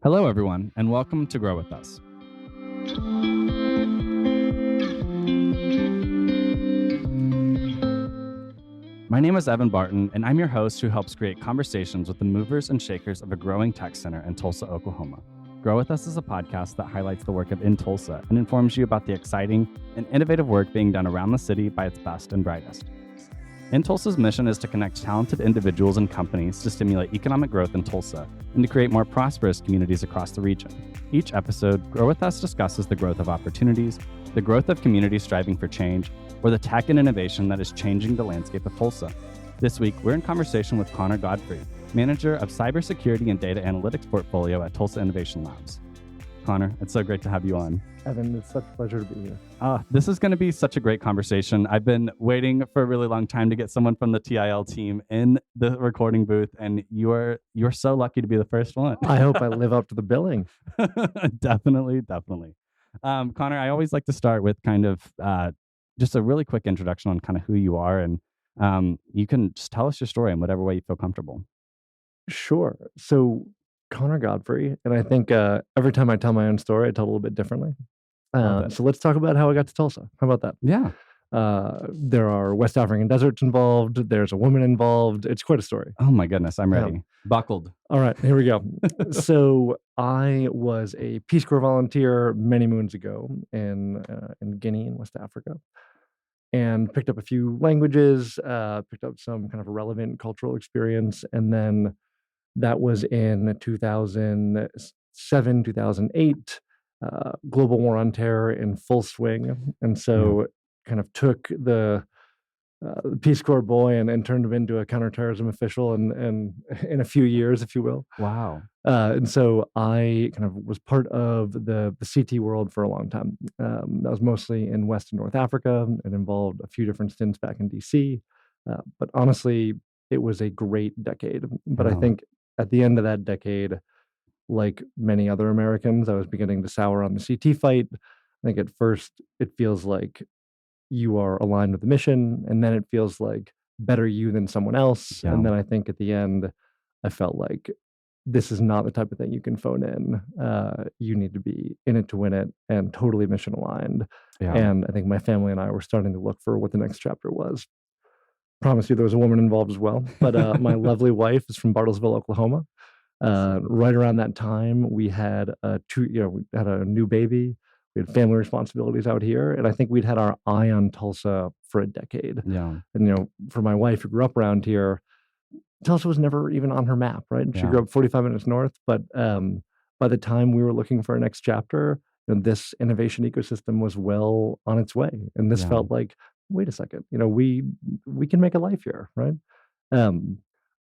Hello, everyone, and welcome to Grow With Us. My name is Evan Barton, and I'm your host who helps create conversations with the movers and shakers of a growing tech center in Tulsa, Oklahoma. Grow With Us is a podcast that highlights the work of In Tulsa and informs you about the exciting and innovative work being done around the city by its best and brightest. In Tulsa's mission is to connect talented individuals and companies to stimulate economic growth in Tulsa and to create more prosperous communities across the region. Each episode, Grow With Us discusses the growth of opportunities, the growth of communities striving for change, or the tech and innovation that is changing the landscape of Tulsa. This week, we're in conversation with Conor Godfrey, manager of Cybersecurity and Data Analytics portfolio at Tulsa Innovation Labs. Conor, it's so great to have you on. Evan, it's such a pleasure to be here. This is going to be such a great conversation. I've been waiting for a really long time to get someone from the TIL team in the recording booth, and you're so lucky to be the first one. I hope I live up to the billing. Definitely. Conor, I always like to start with kind of just a really quick introduction on kind of who you are, and you can just tell us your story in whatever way you feel comfortable. Sure. So, Conor Godfrey, and I think every time I tell my own story, I tell it a little bit differently. So let's talk about how I got to Tulsa. How about that? Yeah. There are West African deserts involved. There's a woman involved. It's quite a story. Oh my goodness, I'm ready. Buckled. All right, here we go. So I was a Peace Corps volunteer many moons ago in Guinea in West Africa, and picked up a few languages, picked up some kind of relevant cultural experience, and then that was in 2007, 2008. Global war on terror in full swing, and so kind of took the Peace Corps boy and turned him into a counterterrorism official, and in a few years, if you will. Wow. And so I kind of was part of the CT world for a long time. That was mostly in West and North Africa. It involved a few different stints back in DC, but honestly, it was a great decade. But I think at the end of that decade, like many other Americans, I was beginning to sour on the CT fight. I think at first it feels like you are aligned with the mission, and then it feels like better you than someone else. Yeah. And then I think at the end, I felt like this is not the type of thing you can phone in. You need to be in it to win it and totally mission aligned. Yeah. And I think my family and I were starting to look for what the next chapter was. Promise you there was a woman involved as well. But my lovely wife is from Bartlesville, Oklahoma. Right around that time, we had we had a new baby. We had family responsibilities out here, and I think we'd had our eye on Tulsa for a decade. Yeah. And for my wife who grew up around here, Tulsa was never even on her map, right? She Yeah. grew up 45 minutes north, but by the time we were looking for a next chapter, this innovation ecosystem was well on its way, and this felt like, wait a second, we can make a life here, right?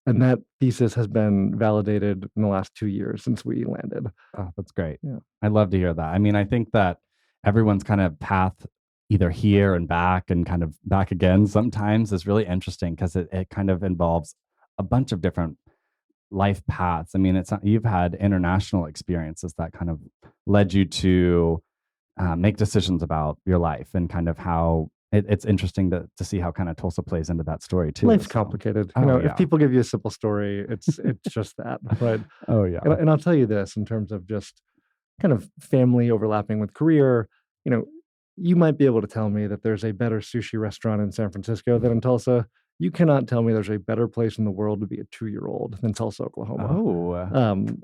And that thesis has been validated in the last 2 years since we landed. Oh, that's great. Yeah. I'd love to hear that. I mean, I think that everyone's kind of path either here and kind of back again sometimes is really interesting because it kind of involves a bunch of different life paths. I mean, you've had international experiences that kind of led you to make decisions about your life and kind of how it's interesting to see how kind of Tulsa plays into that story too. Life's complicated. If people give you a simple story, it's just that, right? Oh yeah. And I'll tell you this in terms of just kind of family overlapping with career. You might be able to tell me that there's a better sushi restaurant in San Francisco than in Tulsa. You cannot tell me there's a better place in the world to be a 2-year-old than Tulsa, Oklahoma. Oh.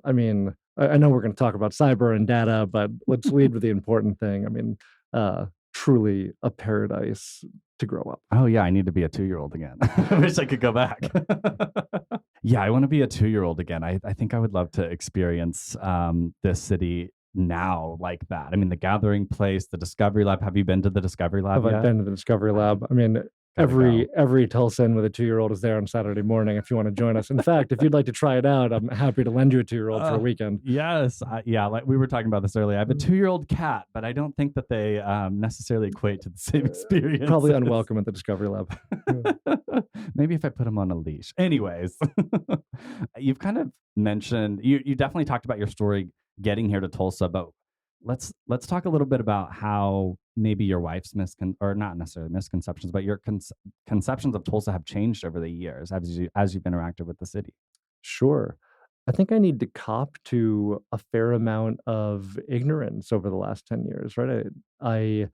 I mean, I know we're going to talk about cyber and data, but let's lead with the important thing. I mean, truly a paradise to grow up. Oh yeah, I need to be a 2-year-old again. I wish I could go back. Yeah, I want to be a 2-year-old again. I think I would love to experience this city now like that. I mean, the Gathering Place, the Discovery Lab. Have you been to the Discovery Lab yet? I've been to the Discovery Lab. I mean, every Tulsan with a 2-year-old is there on Saturday morning if you want to join us. In fact, if you'd like to try it out, I'm happy to lend you a 2-year-old for a weekend. Yes. Like we were talking about this earlier. I have a 2-year-old cat, but I don't think that they necessarily equate to the same experience. Probably unwelcome at the Discovery Lab. Maybe if I put him on a leash. Anyways, you've kind of mentioned, you definitely talked about your story getting here to Tulsa, but let's talk a little bit about how maybe your wife's or not necessarily misconceptions, but your conceptions of Tulsa have changed over the years as you've interacted with the city. Sure. I think I need to cop to a fair amount of ignorance over the last 10 years, right? I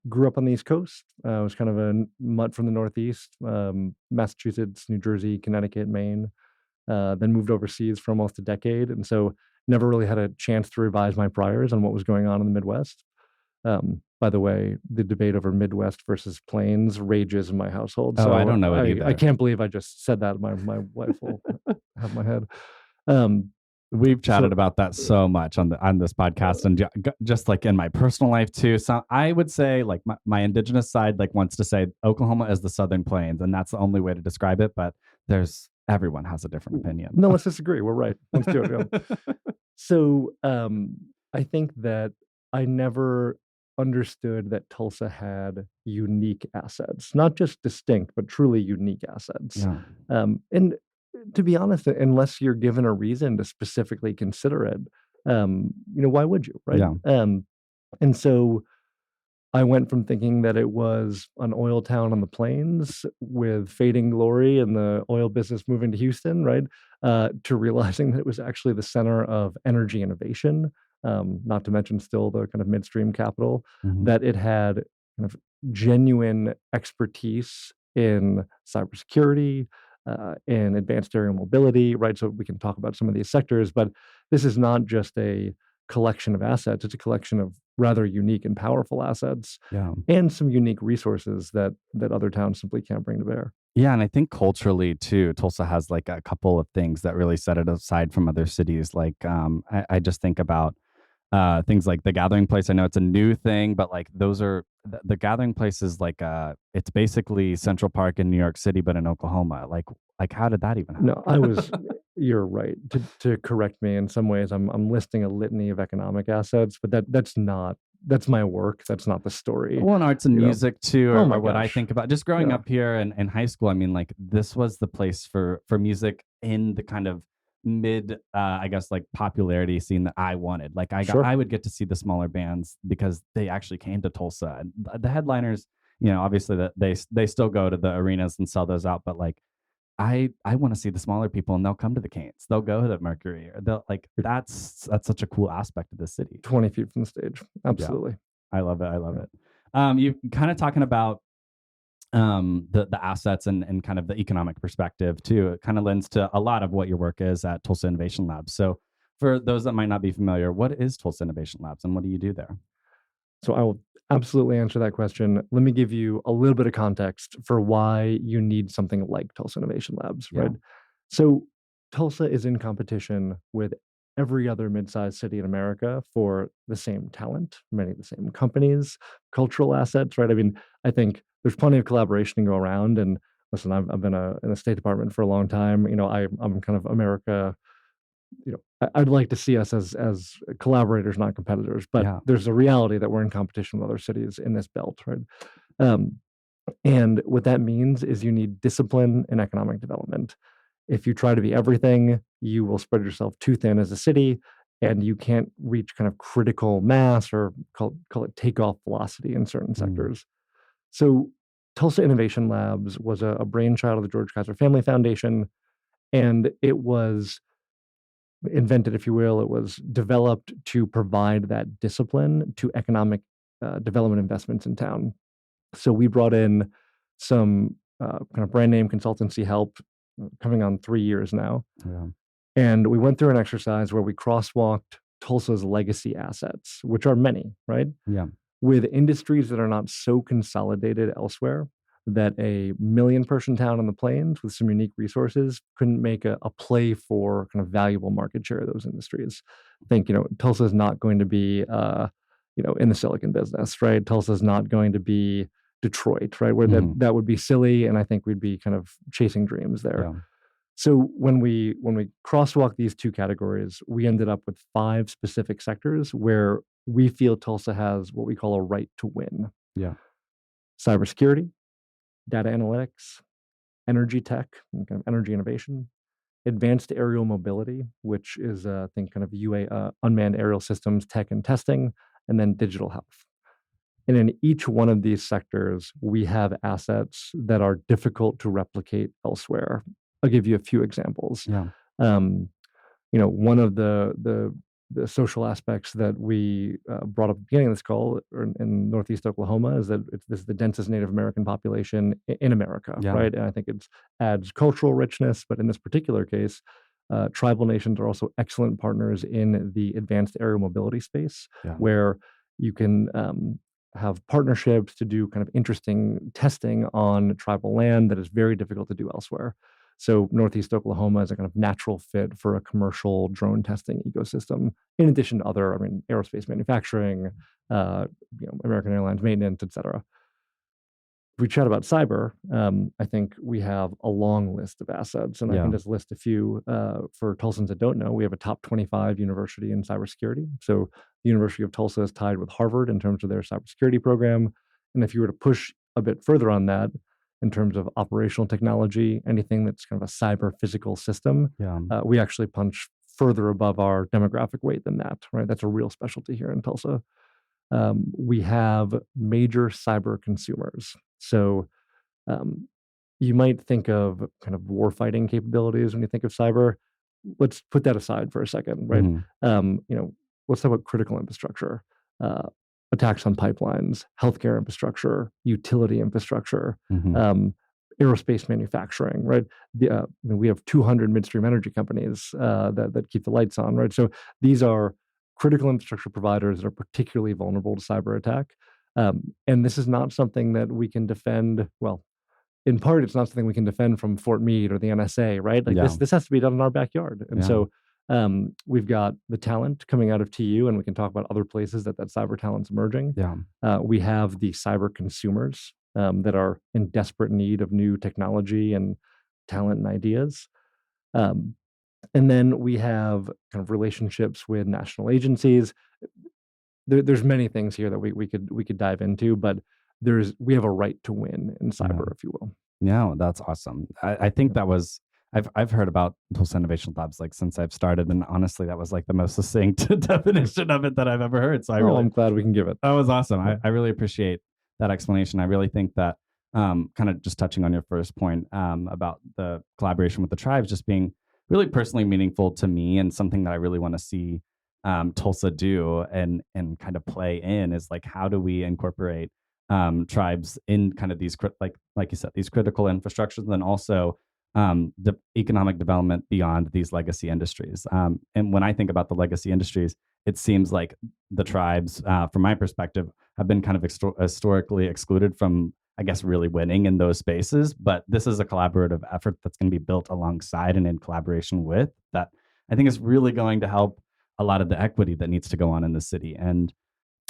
grew up on the East Coast. I was kind of a mutt from the Northeast, Massachusetts, New Jersey, Connecticut, Maine, then moved overseas for almost a decade. And so never really had a chance to revise my priors on what was going on in the Midwest. By the way, the debate over Midwest versus Plains rages in my household. Oh, I So don't know it I either. can't believe I just said that. My wife will have my head. Um, We've chatted so about that so much on this podcast, and just like in my personal life too. So I would say, like my indigenous side, like wants to say Oklahoma is the Southern Plains, and that's the only way to describe it. But everyone has a different opinion. no, let's disagree. We're right. Let's do it. Yeah. So I think that I never understood that Tulsa had unique assets, not just distinct, but truly unique assets. Yeah. And to be honest, unless you're given a reason to specifically consider it, why would you, right? Yeah. And so I went from thinking that it was an oil town on the plains with fading glory and the oil business moving to Houston, right? To realizing that it was actually the center of energy innovation, not to mention still the kind of midstream capital, Mhm. that it had kind of genuine expertise in cybersecurity, in advanced aerial mobility, right? So we can talk about some of these sectors, but this is not just a collection of assets, it's a collection of rather unique and powerful assets Yeah. and some unique resources that other towns simply can't bring to bear. Yeah, and I think culturally too, Tulsa has like a couple of things that really set it aside from other cities. Like, I just think about things like the Gathering Place. I know it's a new thing, but like those are the Gathering Place is like it's basically Central Park in New York City, but in Oklahoma. Like how did that even happen? No, you're right. To correct me in some ways, I'm listing a litany of economic assets, but that's my work. That's not the story, Well, and arts and you know. music too, Oh my or what I gosh. think about just growing Yeah, up here in high school. I mean, like this was the place for music in the kind of mid, I guess, like popularity scene that I wanted. Like sure. I would get to see the smaller bands because they actually came to Tulsa, and the headliners, obviously that they still go to the arenas and sell those out, but like I want to see the smaller people, and they'll come to the Canes, they'll go to Mercury, or they'll like that's such a cool aspect of the city. 20 feet from the stage. Yeah, Absolutely. I love it. I love Yeah. it. You kind of talking about the assets and kind of the economic perspective too. It kind of lends to a lot of what your work is at Tulsa Innovation Labs. So for those that might not be familiar, what is Tulsa Innovation Labs and what do you do there? So I will absolutely answer that question. Let me give you a little bit of context for why you need something like Tulsa Innovation Labs, Yeah. right? So Tulsa is in competition with every other mid-sized city in America for the same talent, many of the same companies, cultural assets, right? I mean, I think there's plenty of collaboration to go around. And listen, I've been in the State Department for a long time. I'm kind of America. I'd like to see us as collaborators, not competitors. But Yeah. there's a reality that we're in competition with other cities in this belt, right? Um, and what that means is you need discipline and economic development. If you try to be everything, you will spread yourself too thin as a city, and you can't reach kind of critical mass or call it takeoff velocity in certain Mm. sectors. So Tulsa Innovation Labs was a brainchild of the George Kaiser Family Foundation, and it was invented, if you will. It was developed to provide that discipline to economic development investments in town. So we brought in some kind of brand name consultancy help coming on 3 years now. Yeah. And we went through an exercise where we crosswalked Tulsa's legacy assets, which are many, right? Yeah. With industries that are not so consolidated elsewhere that a million person town on the plains with some unique resources couldn't make a play for kind of valuable market share of those industries. Think, Tulsa is not going to be, in the silicon business, right? Tulsa is not going to be Detroit, right? Where Mhm. that would be silly, and I think we'd be kind of chasing dreams there. Yeah. So when we crosswalk these two categories, we ended up with 5 specific sectors where we feel Tulsa has what we call a right to win: Yeah. cybersecurity, data analytics, energy tech, and kind of energy innovation, advanced aerial mobility, which is I think kind of unmanned aerial systems tech and testing, and then digital health. And in each one of these sectors, we have assets that are difficult to replicate elsewhere. I'll give you a few examples. Yeah. Um, one of the social aspects that we brought up at the beginning of this call in Northeast Oklahoma is that this is the densest Native American population in America, Yeah. right? And I think it adds cultural richness, but in this particular case, tribal nations are also excellent partners in the advanced aerial mobility space, Yeah. where you can have partnerships to do kind of interesting testing on tribal land that is very difficult to do elsewhere. So Northeast Oklahoma is a kind of natural fit for a commercial drone testing ecosystem, in addition to other, aerospace manufacturing, American Airlines maintenance, et cetera. If we chat about cyber, I think we have a long list of assets, and I Yeah. can just list a few for Tulsans that don't know. We have a top 25 university in cybersecurity. So the University of Tulsa is tied with Harvard in terms of their cybersecurity program. And if you were to push a bit further on that, in terms of operational technology, anything that's kind of a cyber physical system, Yeah. we actually punch further above our demographic weight than that, right? That's a real specialty here in Tulsa. We have major cyber consumers. So um, you might think of kind of warfighting capabilities when you think of cyber. Let's put that aside for a second, right? Mhm. Let's talk about critical infrastructure, uh, attacks on pipelines, healthcare infrastructure, utility infrastructure, Mhm. aerospace manufacturing, right? We have 200 midstream energy companies that keep the lights on, right? So these are critical infrastructure providers that are particularly vulnerable to cyber attack. And this is not something that we can defend. Well, in part, it's not something we can defend from Fort Meade or the NSA, right? Like Yeah. this has to be done in our backyard. And Yeah. so we've got the talent coming out of TU, and we can talk about other places that cyber talent's emerging. Yeah. We have the cyber consumers that are in desperate need of new technology and talent and ideas. Um, and then we have kind of relationships with national agencies. There's many things here that we could dive into, but we have a right to win in cyber, if you will. Yeah, that's awesome. I think that was I've heard about Tulsa Innovation Labs like since I've started, and honestly, that was like the most succinct definition of it that I've ever heard. So I'm glad we can give it. that was awesome. I really appreciate that explanation. I really think that kind of just touching on your first point about the collaboration with the tribes just being really personally meaningful to me and something that I really want to see Tulsa do and kind of play in is like how do we incorporate tribes in kind of these like you said these critical infrastructures and then also the economic development beyond these legacy industries. And when I think about the legacy industries, it seems like the tribes, from my perspective, have been kind of historically excluded from, I guess, really winning in those spaces. But this is a collaborative effort that's going to be built alongside and in collaboration with that. I think is really going to help a lot of the equity that needs to go on in the city. And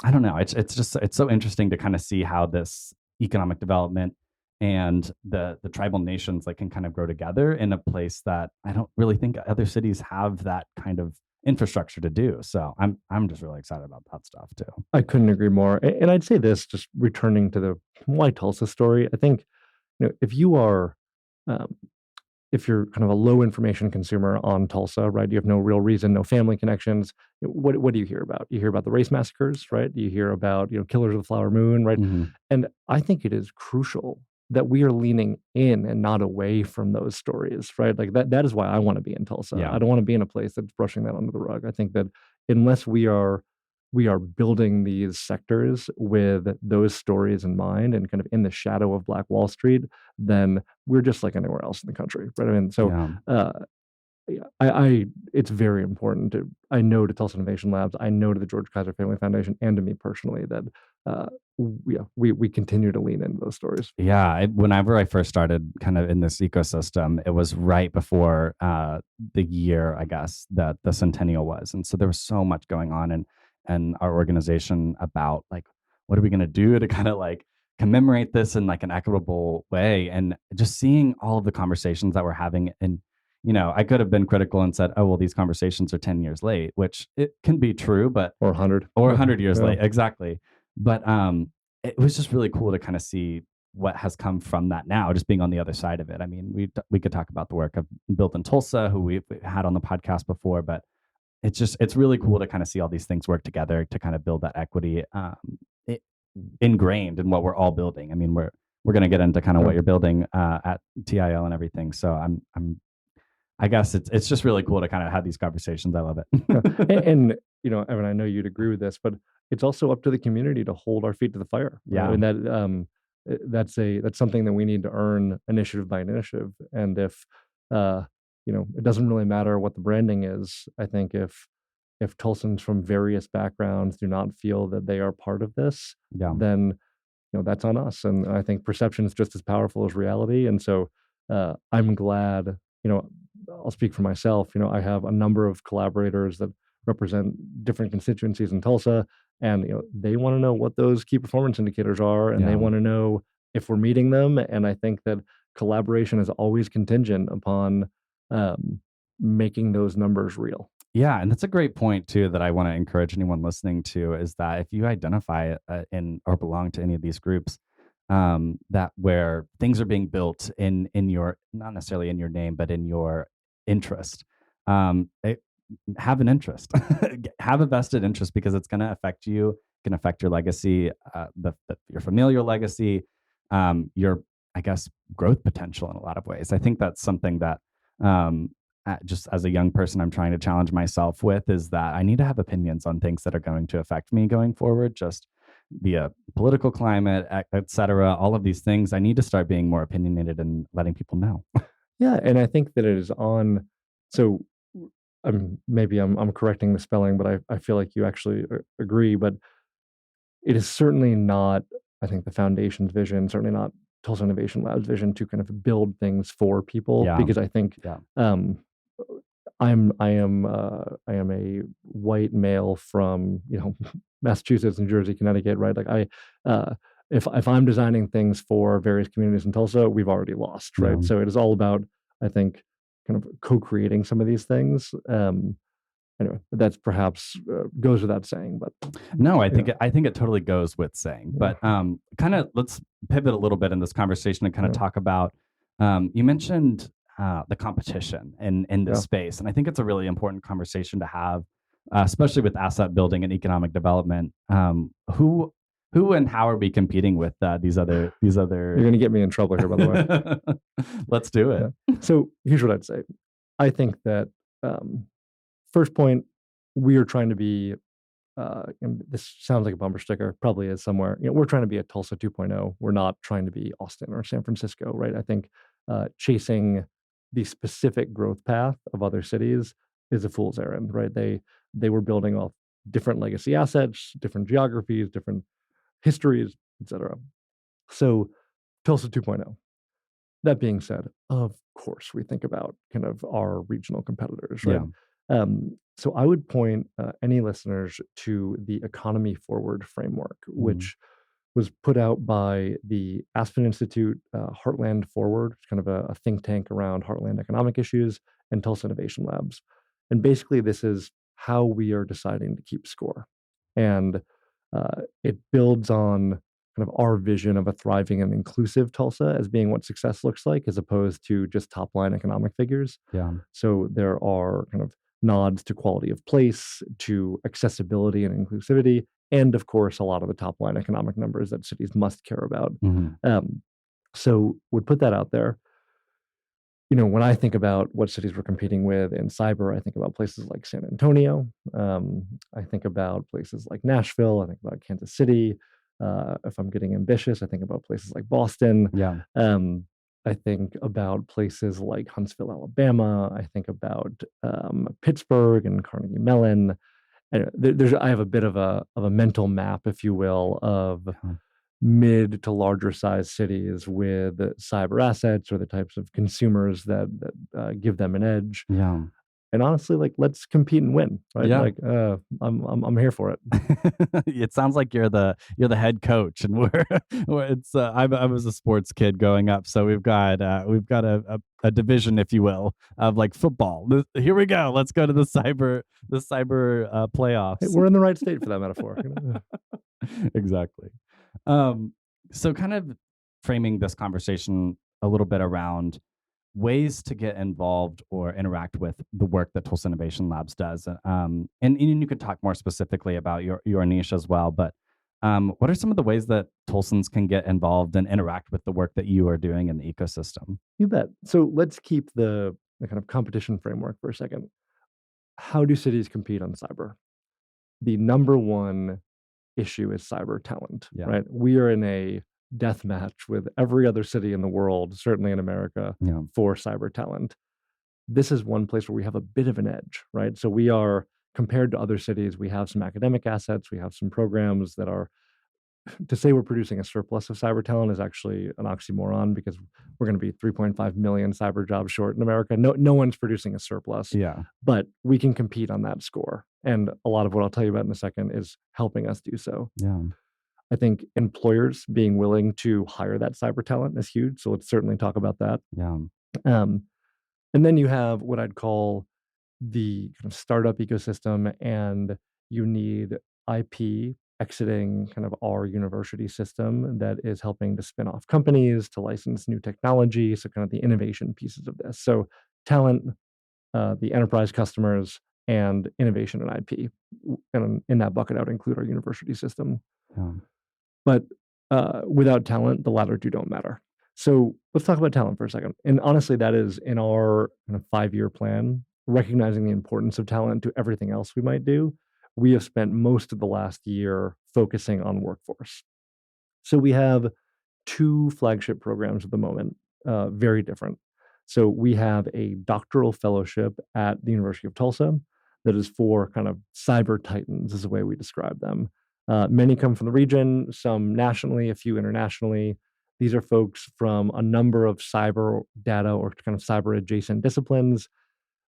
I don't know. It's so interesting to kind of see how this economic development and the tribal nations like can kind of grow together in a place that I don't really think other cities have that kind of infrastructure to do. So I'm just really excited about that stuff too. I couldn't agree more. And I'd say this, just returning to the why Tulsa story. I think if you are um, if you're kind of a low information consumer on Tulsa, right? You have no real reason, no family connections. What do you hear about? You hear about the race massacres, right? You hear about killers of the Flower Moon, right? Hmm. And I think it is crucial that we are leaning in and not away from those stories, right? Like that is why I want to be in Tulsa. Yeah. I don't want to be in a place that's brushing that under the rug. I think that unless we are building these sectors with those stories in mind and kind of in the shadow of Black Wall Street, then we're just like anywhere else in the country, right? I mean, so Yeah. yeah, I it's very important I know to Tulsa Innovation Labs, I know to the George Kaiser Family Foundation, and to me personally that uh, we continue to lean into those stories. Yeah, whenever I first started kind of in this ecosystem, it was right before the year, I guess, that the centennial was, and so there was so much going on, and our organization about like what are we going to do to kind of like commemorate this in like an equitable way, and just seeing all of the conversations that we're having, and I could have been critical and said, oh well, these conversations are 10 years late, which it can be true, but Or 100. or 100 years Yeah. late, exactly. But it was just really cool to kind of see what has come from that now, just being on the other side of it. I mean, we could talk about the work of Built in Tulsa, who we've had on the podcast before, but it's really cool to kind of see all these things work together to kind of build that equity i- ingrained in what we're all building. I mean, we're going to get into kind of what you're building at TIL and everything. So I'm I guess it's just really cool to kind of have these conversations. I love Yeah. it. And Evan, I know you'd agree with this, but it's also up to the community to hold our feet to the fire, right? Yeah. And that's something that we need to earn initiative by initiative. And if it doesn't really matter what the branding is. I think if Tulsans from various backgrounds do not feel that they are part of this, Yeah. then that's on us. And I think perception is just as powerful as reality. And so I'm glad, I'll speak for myself. I have a number of collaborators that represent different constituencies in Tulsa, and they want to know what those key performance indicators are, and they Yeah. want to know if we're meeting them. And I think that collaboration is always contingent upon um, making those numbers real. Yeah, and that's a great point too that I want to encourage anyone listening to is that if you identify in or belong to any of these groups, that where things are being built in your not necessarily in your name but in your interest, it, have an interest, have a vested interest because it's going to affect you, can affect your legacy, your familial legacy, your I guess growth potential in a lot of ways. I think that's something that um, just as a young person, I'm trying to challenge myself with is that I need to have opinions on things that are going to affect me going forward, just via political climate, et cetera, all of these things. I need to start being more opinionated and letting people know. Yeah, and I think that it is on. So maybe I'm correcting the spelling, but I feel like you actually agree. But it is certainly not, I think, the foundation's vision, certainly not Tulsa Innovation Labs' vision to kind of build things for people, Yeah. because I think Yeah. I am a white male from Massachusetts, New Jersey, Connecticut, right? Like if I'm designing things for various communities in Tulsa, we've already lost, right? Yeah. So it is all about, I think, kind of co-creating some of these things. Anyway, that's perhaps goes without saying, but No, I think it totally goes with saying. Yeah. But kind of let's pivot a little bit in this conversation and kind of Yeah. talk about. You mentioned the competition in this Yeah. space, and I think it's a really important conversation to have, especially with asset building and economic development. Who and how are we competing with these other? You're going to get me in trouble here, by the way. Let's do it. Yeah. So here's what I'd say. I think that first point, we are trying to be, and this sounds like a bumper sticker, probably is somewhere. We're trying to be a Tulsa 2.0. We're not trying to be Austin or San Francisco, right? I think chasing the specific growth path of other cities is a fool's errand, right? They were building off different legacy assets, different geographies, different histories, etc. So Tulsa 2.0. That being said, of course, we think about kind of our regional competitors, right? So I would point any listeners to the Economy Forward framework, which was put out by the Aspen Institute, Heartland Forward, kind of a think tank around heartland economic issues, and Tulsa Innovation Labs. And basically, this is how we are deciding to keep score. And it builds on kind of our vision of a thriving and inclusive Tulsa as being what success looks like, as opposed to just top line economic figures. Yeah. So there are kind of nods to quality of place, to accessibility and inclusivity, and of course, a lot of the top line economic numbers that cities must care about. So would put that out there. When I think about what cities we're competing with in cyber, I think about places like San Antonio. I think about places like Nashville. I think about Kansas City. If I'm getting ambitious, I think about places like Boston. Yeah. I think about places like Huntsville, Alabama. I think about Pittsburgh and Carnegie Mellon. And I have a bit of a mental map, if you will, of mid to larger size cities with cyber assets or the types of consumers that give them an edge. Yeah. And honestly, like, let's compete and win, right? Yeah. Like, I'm here for it. It sounds like you're the head coach, and I was a sports kid growing up, so we've got a division, if you will, of like football. Here we go. Let's go to the cyber playoffs. Hey, we're in the right state for that metaphor. Exactly. So kind of framing this conversation a little bit around ways to get involved or interact with the work that Tulsa Innovation Labs does. And you can talk more specifically about your niche as well, but what are some of the ways that Tulsans can get involved and interact with the work that you are doing in the ecosystem? You bet. So let's keep the the kind of competition framework for a second. How do cities compete on cyber? The number one issue is cyber talent, Yeah. right? We are in a death match with every other city in the world, certainly in America, Yeah. for cyber talent. This is one place where we have a bit of an edge, right? So we are, compared to other cities, we have some academic assets, we have some programs that are, to say we're producing a surplus of cyber talent is actually an oxymoron, because we're going to be 3.5 million cyber jobs short in America. No one's producing a surplus, Yeah. but we can compete on that score. And a lot of what I'll tell you about in a second is helping us do so. Yeah. I think employers being willing to hire that cyber talent is huge. So let's certainly talk about that. Yeah. And then you have what I'd call the kind of startup ecosystem, and you need IP exiting kind of our university system that is helping to spin off companies, to license new technology. So kind of the innovation pieces of this. So talent, the enterprise customers, and innovation and IP. And in that bucket, I would include our university system. Yeah. But without talent, the latter two don't matter. So let's talk about talent for a second. And honestly, that is in our kind of 5-year plan, recognizing the importance of talent to everything else we might do. We have spent most of the last year focusing on workforce. So we have 2 flagship programs at the moment, very different. So we have a doctoral fellowship at the University of Tulsa that is for kind of cyber titans, is the way we describe them. Many come from the region, some nationally, a few internationally. These are folks from a number of cyber data or kind of cyber adjacent disciplines,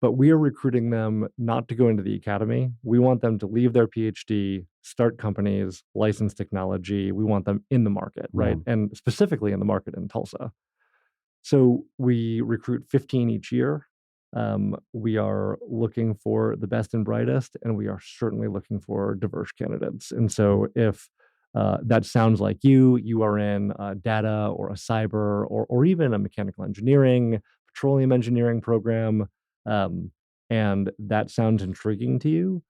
but we are recruiting them not to go into the academy. We want them to leave their PhD, start companies, license technology. We want them in the market, right? Yeah. And specifically in the market in Tulsa. So we recruit 15 each year. We are looking for the best and brightest, and we are certainly looking for diverse candidates. And so if that sounds like you are in data or a cyber or even a mechanical engineering, petroleum engineering program, and that sounds intriguing to you,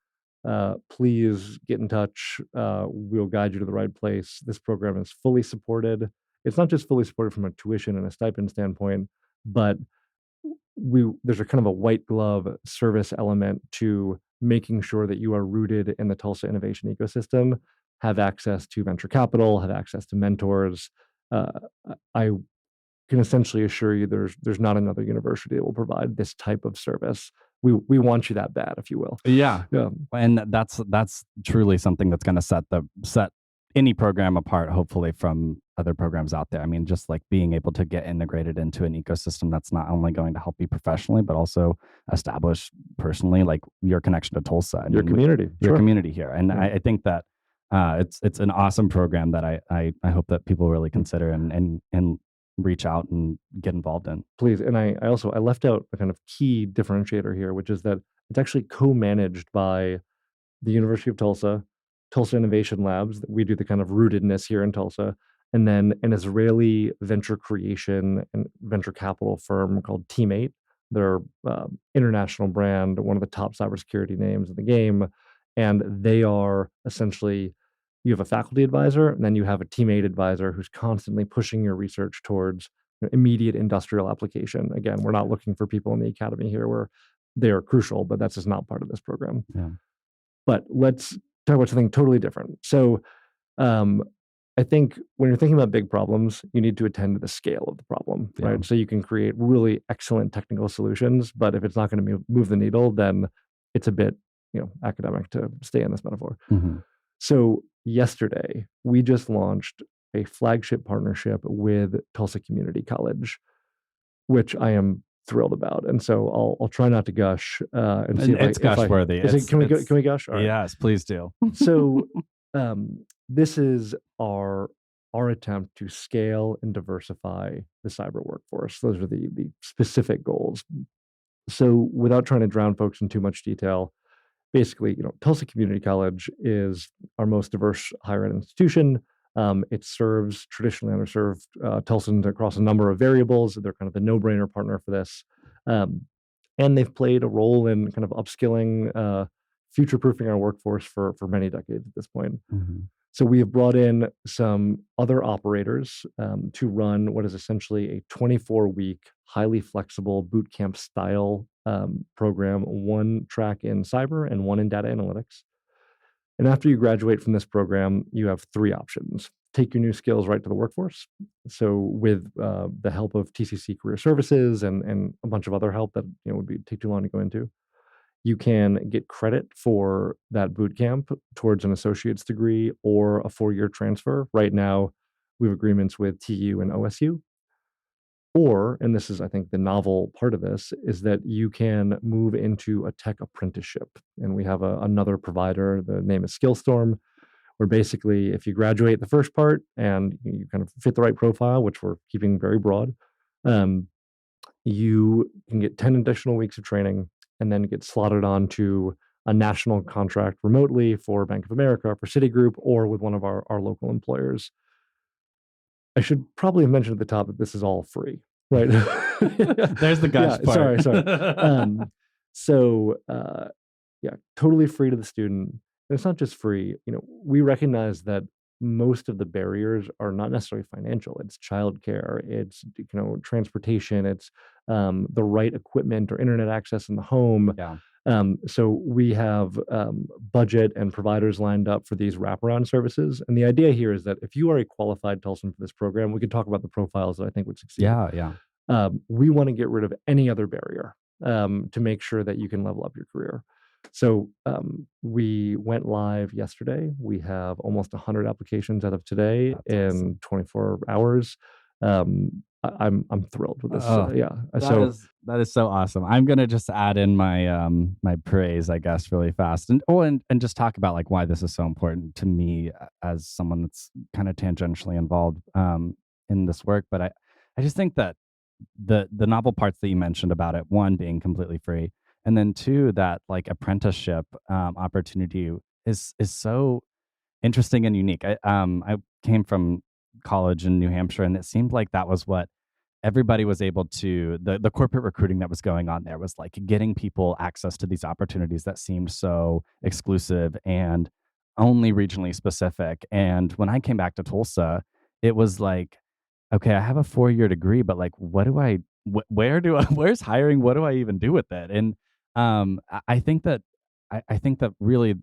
please get in touch. We'll guide you to the right place. This program is fully supported. It's not just fully supported from a tuition and a stipend standpoint, but there's a kind of a white glove service element to making sure that you are rooted in the Tulsa innovation ecosystem, have access to venture capital, have access to mentors. I can essentially assure you there's not another university that will provide this type of service. We want you that bad, if you will. Yeah. Yeah. And that's truly something that's going to set any program apart, hopefully, from other programs out there. I mean, just like being able to get integrated into an ecosystem that's not only going to help you professionally, but also establish personally, like your connection to Tulsa and Your community. your Sure. community here. And Yeah. I think that it's an awesome program that I hope that people really consider and reach out and get involved in. Please. And I also left out a kind of key differentiator here, which is that it's actually co-managed by the University of Tulsa, Tulsa Innovation Labs. We do the kind of rootedness here in Tulsa, and then an Israeli venture creation and venture capital firm called Team8. They're international brand, one of the top cybersecurity names in the game, and they are essentially, you have a faculty advisor, and then you have a Team8 advisor who's constantly pushing your research towards immediate industrial application. Again, we're not looking for people in the academy here where they are crucial, but that's just not part of this program. Yeah. But let's talk about something totally different. So I think when you're thinking about big problems, you need to attend to the scale of the problem, Yeah. right? So you can create really excellent technical solutions, but if it's not going to move the needle, then it's a bit, academic, to stay in this metaphor. Mm-hmm. So yesterday, we just launched a flagship partnership with Tulsa Community College, which I am thrilled about. And so I'll try not to gush and see It's gush worthy. Can we gush? All right. Yes, please do. So this is our attempt to scale and diversify the cyber workforce. Those are the specific goals. So without trying to drown folks in too much detail, basically, Tulsa Community College is our most diverse higher ed institution. It serves traditionally underserved Tulsans across a number of variables. They're kind of the no-brainer partner for this. And they've played a role in kind of upskilling, future-proofing our workforce for many decades at this point. Mm-hmm. So we have brought in some other operators to run what is essentially a 24-week highly flexible boot camp style program, one track in cyber and one in data analytics. And after you graduate from this program, you have three options. Take your new skills right to the workforce. So with the help of TCC Career Services and a bunch of other help that would take too long to go into, you can get credit for that boot camp towards an associate's degree or a 4-year transfer. Right now, we have agreements with TU and OSU. Or, and this is, I think, the novel part of this, is that you can move into a tech apprenticeship. And we have another provider, the name is Skillstorm, where basically if you graduate the first part and you kind of fit the right profile, which we're keeping very broad, you can get 10 additional weeks of training and then get slotted onto a national contract remotely for Bank of America, for Citigroup, or with one of our local employers. I should probably have mentioned at the top that this is all free, right? There's the gush part. Sorry. Totally free to the student. And it's not just free. We recognize that most of the barriers are not necessarily financial. It's childcare, it's transportation, it's the right equipment or internet access in the home. Yeah. So we have budget and providers lined up for these wraparound services. And the idea here is that if you are a qualified Tulsan for this program, we could talk about the profiles that I think would succeed. Yeah. We want to get rid of any other barrier to make sure that you can level up your career. So we went live yesterday. We have almost 100 applications out of today. That's in awesome. 24 hours. I'm thrilled with this. That is so awesome. I'm gonna just add in my my praise, I guess, really fast, and just talk about like why this is so important to me as someone that's kind of tangentially involved in this work. But I just think that the novel parts that you mentioned about it, one being completely free, and then two, that like apprenticeship opportunity is so interesting and unique. I came from college in New Hampshire, and it seemed like that was what everybody was able to, the corporate recruiting that was going on there was like getting people access to these opportunities that seemed so exclusive and only regionally specific. And when I came back to Tulsa, it was like, okay, I have a 4-year degree, but like, where's hiring? What do I even do with it? And I think that really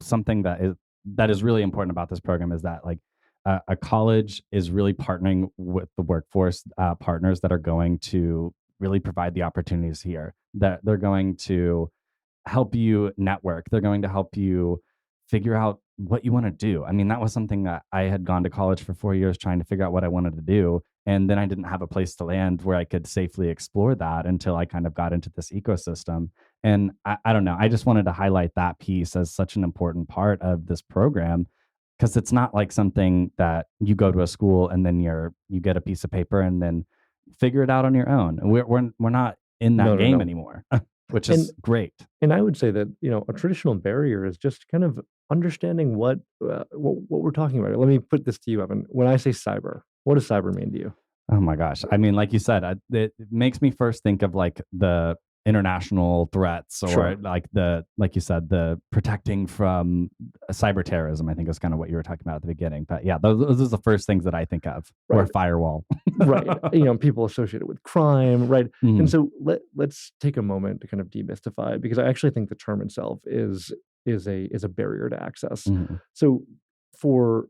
something that is really important about this program is that like a college is really partnering with the workforce partners that are going to really provide the opportunities here, that they're going to help you network. They're going to help you figure out what you want to do. I mean, that was something that I had gone to college for 4 years trying to figure out what I wanted to do. And then I didn't have a place to land where I could safely explore that until I kind of got into this ecosystem. And I don't know, I just wanted to highlight that piece as such an important part of this program, because it's not like something that you go to a school and then you get a piece of paper and then figure it out on your own. We're not in that game anymore, which is great. And I would say that a traditional barrier is just kind of understanding what we're talking about. Let me put this to you, Evan. When I say cyber, what does cyber mean to you? Oh my gosh! I mean, like you said, it makes me first think of like the international threats, or like you said, the protecting from cyber terrorism. I think is kind of what you were talking about at the beginning. But yeah, those are the first things that I think of, or firewall. Right. People associated with crime, right? Mm-hmm. And so let's take a moment to kind of demystify it, because I actually think the term itself is a barrier to access. Mm-hmm. So for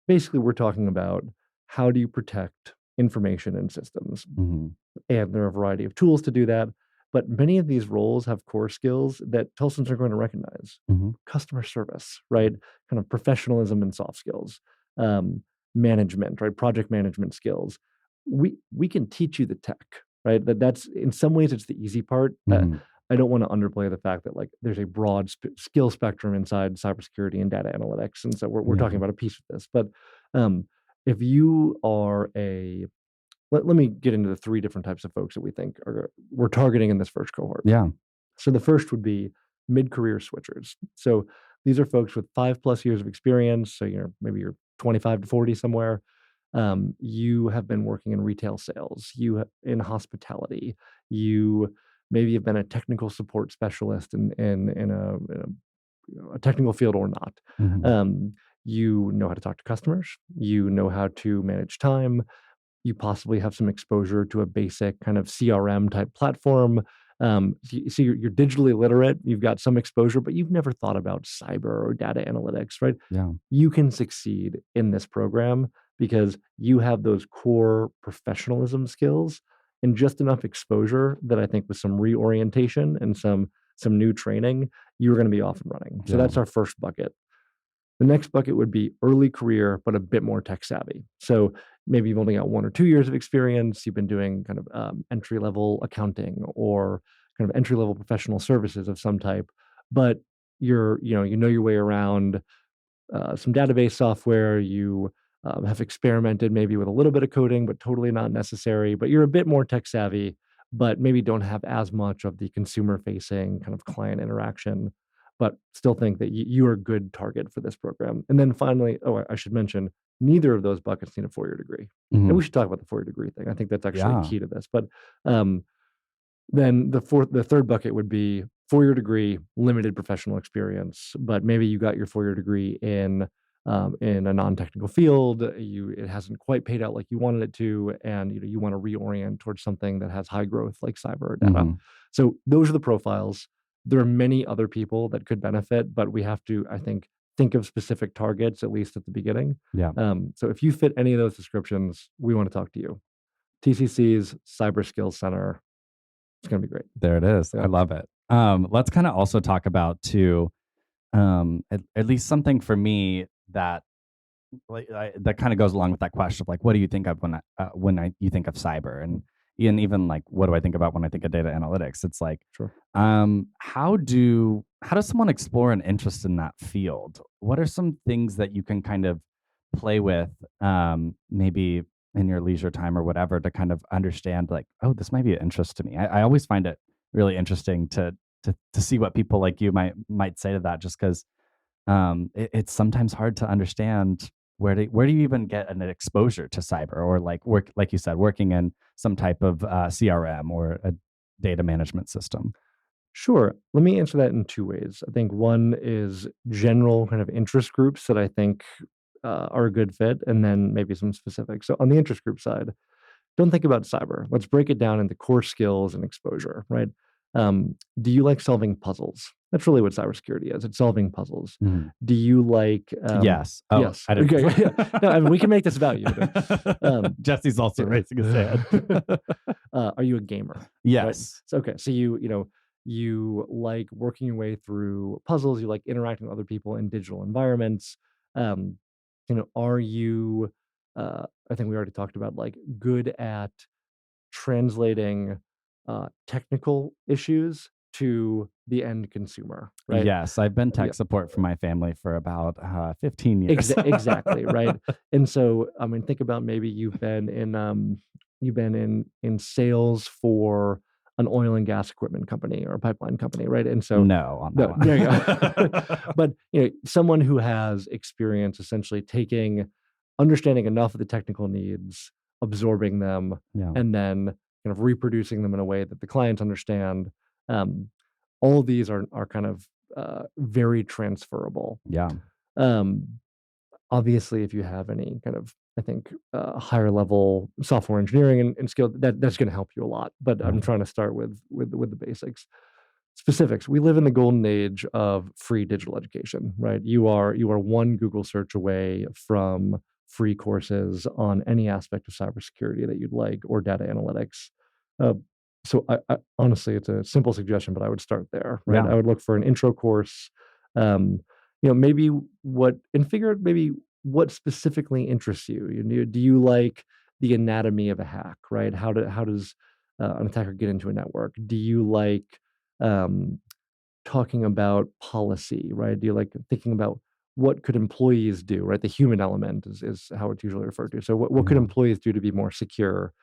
basically we're talking about how do you protect information and systems. Mm-hmm. And there are a variety of tools to do that. But many of these roles have core skills that Tulsans are going to recognize. Mm-hmm. Customer service, right? Kind of professionalism and soft skills. Management, right? Project management skills. We can teach you the tech, right? That's in some ways it's the easy part. Mm-hmm. I don't want to underplay the fact that like there's a broad skill spectrum inside cybersecurity and data analytics. And so we're talking about a piece of this. But if you are let me get into the 3 different types of folks that we think we're targeting in this first cohort. Yeah. So the first would be mid-career switchers. So these are folks with 5+ years of experience. So maybe you're 25 to 40 somewhere. You have been working in retail sales. You in hospitality. You maybe have been a technical support specialist in a technical field or not. Mm-hmm. You know how to talk to customers. You know how to manage time. You possibly have some exposure to a basic kind of CRM type platform. So you're digitally literate, you've got some exposure, but you've never thought about cyber or data analytics, right? Yeah. You can succeed in this program because you have those core professionalism skills and just enough exposure that I think with some reorientation and some new training, you're going to be off and running. So Yeah. that's our first bucket. The next bucket would be early career, but a bit more tech savvy. So maybe you've only got 1 or 2 years of experience. You've been doing kind of entry level accounting or kind of entry level professional services of some type, but you know your way around some database software. You have experimented maybe with a little bit of coding, but totally not necessary. But you're a bit more tech savvy, but maybe don't have as much of the consumer facing kind of client interaction, but still think that you are a good target for this program. And then finally, I should mention, neither of those buckets need a 4-year degree. And we should talk about the 4-year degree thing. I think that's actually Yeah. key to this. But then the third bucket would be 4-year degree, limited professional experience, but maybe you got your 4-year degree in a non-technical field. It hasn't quite paid out like you wanted it to, and you want to reorient towards something that has high growth like cyber or data. So those are the profiles. There are many other people that could benefit, but we have to, I think of specific targets, at least at the beginning. Yeah. So if you fit any of those descriptions, we want to talk to you. TCC's Cyber Skills Center. It's going to be great. There it is. Yeah. I love it. Let's kind of also talk about too, at least something for me that that kind of goes along with that question of like, what do you think of when you think of cyber, and even like, what do I think about when I think of data analytics? It's like, Sure. how does someone explore an interest in that field? What are some things that you can kind of play with, maybe in your leisure time or whatever, to kind of understand like, oh, this might be an interest to me. I always find it really interesting to see what people like you might say to that, just because it's sometimes hard to understand where do you even get an exposure to cyber, or like you said, working in some type of CRM or a data management system. Sure. Let me answer that in 2 ways. I think one is general kind of interest groups that I think are a good fit, and then maybe some specifics. So on the interest group side, don't think about cyber. Let's break it down into core skills and exposure, right? Do you like solving puzzles? That's really what cybersecurity is. It's solving puzzles. Do you like? Yes. Oh, yes. I don't. Okay. Yeah. No, I mean, we can make this about you. Jesse's also raising his hand. Are you a gamer? Yes. Right? So, okay. So you like working your way through puzzles. You like interacting with other people in digital environments. Are you? I think we already talked about like good at translating technical issues to the end consumer, right? Yes, I've been tech support for my family for about 15 years. Exactly, right. And so, I mean, think about maybe you've been in sales for an oil and gas equipment company or a pipeline company, right? And so, no, on that one. there you go. But someone who has experience essentially understanding enough of the technical needs, absorbing them, and then kind of reproducing them in a way that the clients understand. All of these are kind of very transferable. Yeah. Obviously, if you have any kind of, I think, higher level software engineering and skill, that's going to help you a lot. But I'm trying to start with the basics. Specifics. We live in the golden age of free digital education, right? You are one Google search away from free courses on any aspect of cybersecurity that you'd like, or data analytics. So I honestly, it's a simple suggestion, but I would start there, right? Yeah. I would look for an intro course, maybe figure out maybe what specifically interests you. Do you like the anatomy of a hack, right? How does an attacker get into a network? Do you like talking about policy, right? Do you like thinking about what could employees do, right? The human element is how it's usually referred to. So what could employees do to be more secure?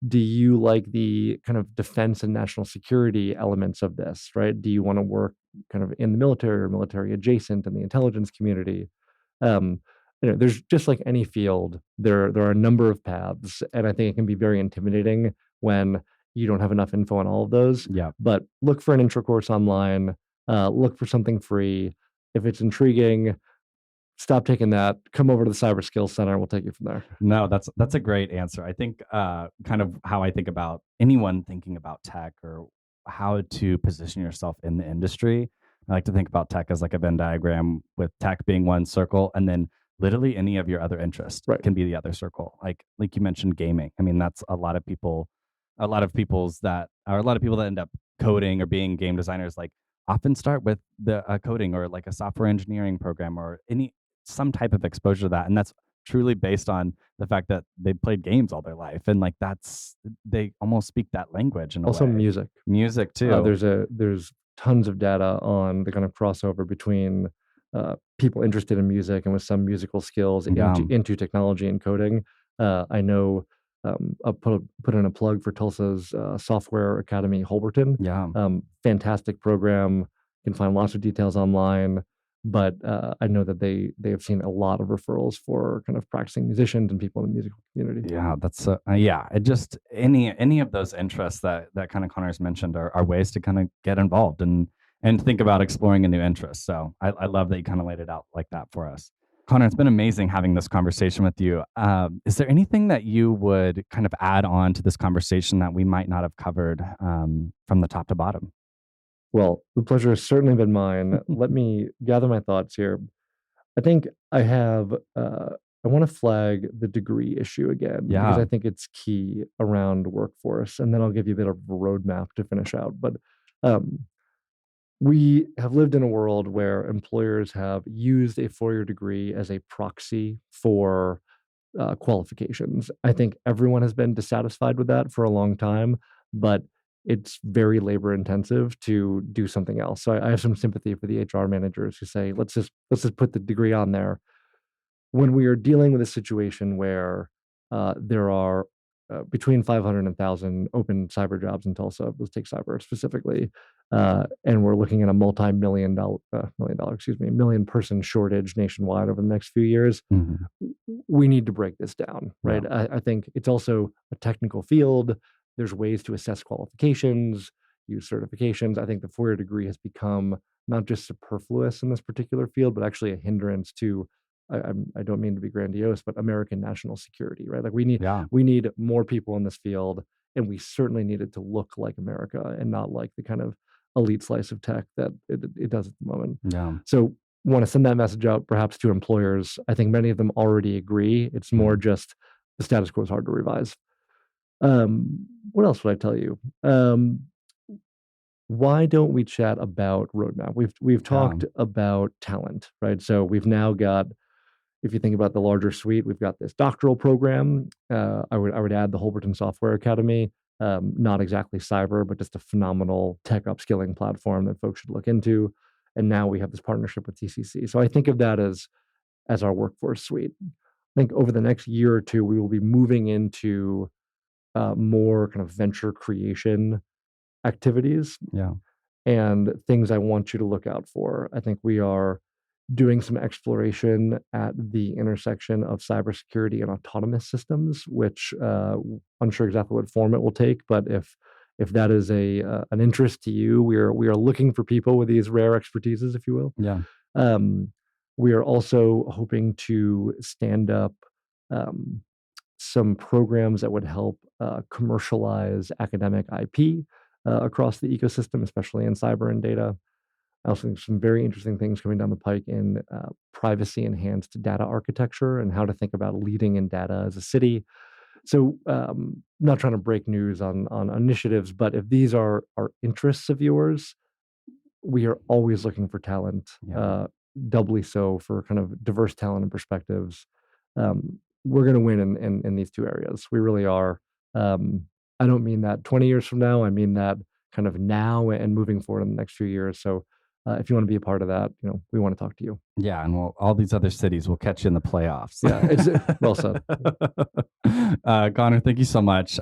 Do you like the kind of defense and national security elements of this, right? Do you want to work kind of in the military or military adjacent in the intelligence community? There's just like any field, there are a number of paths, and I think it can be very intimidating when you don't have enough info on all of those. Yeah. But look for an intro course online. Look for something free. If it's intriguing, stop taking that. Come over to the Cyber Skills Center. We'll take you from there. No, that's a great answer. I think kind of how I think about anyone thinking about tech or how to position yourself in the industry. I like to think about tech as like a Venn diagram, with tech being one circle, and then literally any of your other interests Right. can be the other circle. Like you mentioned, gaming. I mean, that's a lot of people that end up coding or being game designers, like often start with the coding or like a software engineering program or some type of exposure to that, and that's truly based on the fact that they played games all their life, and like they almost speak that language in a Also, way. music Too. there's tons of data on the kind of crossover between people interested in music and with some musical skills into technology and coding. I know. I'll put in a plug for Tulsa's Software Academy, Holberton. Yeah. Fantastic program. You can find lots of details online. But I know that they have seen a lot of referrals for kind of practicing musicians and people in the musical community. Yeah, that's it just any of those interests that kind of Connor's mentioned are ways to kind of get involved and think about exploring a new interest. So I love that you kind of laid it out like that for us. Conor, it's been amazing having this conversation with you. Is there anything that you would kind of add on to this conversation that we might not have covered from the top to bottom? Well, the pleasure has certainly been mine. Let me gather my thoughts here. I think I want to flag the degree issue again, because I think it's key around workforce. And then I'll give you a bit of a roadmap to finish out. But we have lived in a world where employers have used a four-year degree as a proxy for qualifications. I think everyone has been dissatisfied with that for a long time, but it's very labor intensive to do something else. So I have some sympathy for the HR managers who say, let's just put the degree on there. When we are dealing with a situation where there are between 500 and 1,000 open cyber jobs in Tulsa, let's take cyber specifically, and we're looking at a million person shortage nationwide over the next few years. We need to break this down, right? Yeah. I think it's also a technical field. There's ways to assess qualifications, use certifications. I think the four-year degree has become not just superfluous in this particular field, but actually a hindrance to, I don't mean to be grandiose, but American national security, right? Like we need more people in this field, and we certainly need it to look like America and not like the kind of elite slice of tech that it does at the moment. Yeah. So want to send that message out perhaps to employers. I think many of them already agree. It's more just the status quo is hard to revise. What else would I tell you? Why don't we chat about roadmap? We've talked about talent, right? So we've now got, if you think about the larger suite, we've got this doctoral program. I would add the Holberton Software Academy, not exactly cyber, but just a phenomenal tech upskilling platform that folks should look into. And now we have this partnership with TCC. So I think of that as our workforce suite. I think over the next year or two, we will be moving into more kind of venture creation activities. Yeah. And things I want you to look out for. I think we are doing some exploration at the intersection of cybersecurity and autonomous systems, which unsure exactly what form it will take. But if that is an interest to you, we are looking for people with these rare expertises, if you will. Yeah. We are also hoping to stand up some programs that would help commercialize academic IP across the ecosystem, especially in cyber and data. I also think some very interesting things coming down the pike in privacy-enhanced data architecture and how to think about leading in data as a city. So not trying to break news on initiatives, but if these are interests of yours, we are always looking for talent, doubly so for kind of diverse talent and perspectives. We're going to win in these two areas. We really are. I don't mean that 20 years from now. I mean that kind of now and moving forward in the next few years. So if you want to be a part of that, we want to talk to you. Yeah, and all these other cities will catch you in the playoffs. Yeah, it's well said. Conor, thank you so much.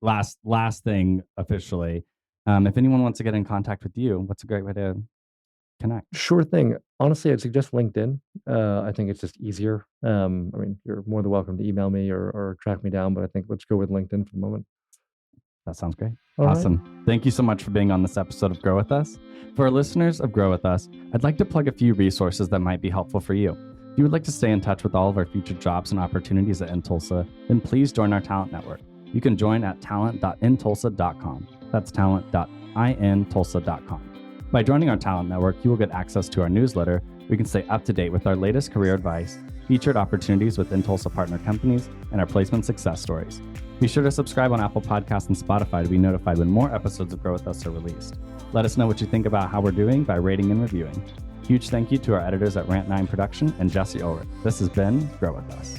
Last thing officially, if anyone wants to get in contact with you, what's a great way to connect? Sure thing. Honestly, I'd suggest LinkedIn. I think it's just easier. I mean, you're more than welcome to email me or track me down, but I think let's go with LinkedIn for the moment. That sounds great. All awesome. Right. Thank you so much for being on this episode of Grow With Us. For our listeners of Grow With Us, I'd like to plug a few resources that might be helpful for you. If you would like to stay in touch with all of our future jobs and opportunities at InTulsa, then please join our talent network. You can join at talent.intulsa.com. That's talent.intulsa.com. By joining our talent network, you will get access to our newsletter. We can stay up to date with our latest career advice, featured opportunities with InTulsa partner companies, and our placement success stories. Be sure to subscribe on Apple Podcasts and Spotify to be notified when more episodes of Grow With Us are released. Let us know what you think about how we're doing by rating and reviewing. Huge thank you to our editors at Rant9 Production and Jesse Ulrich. This has been Grow With Us.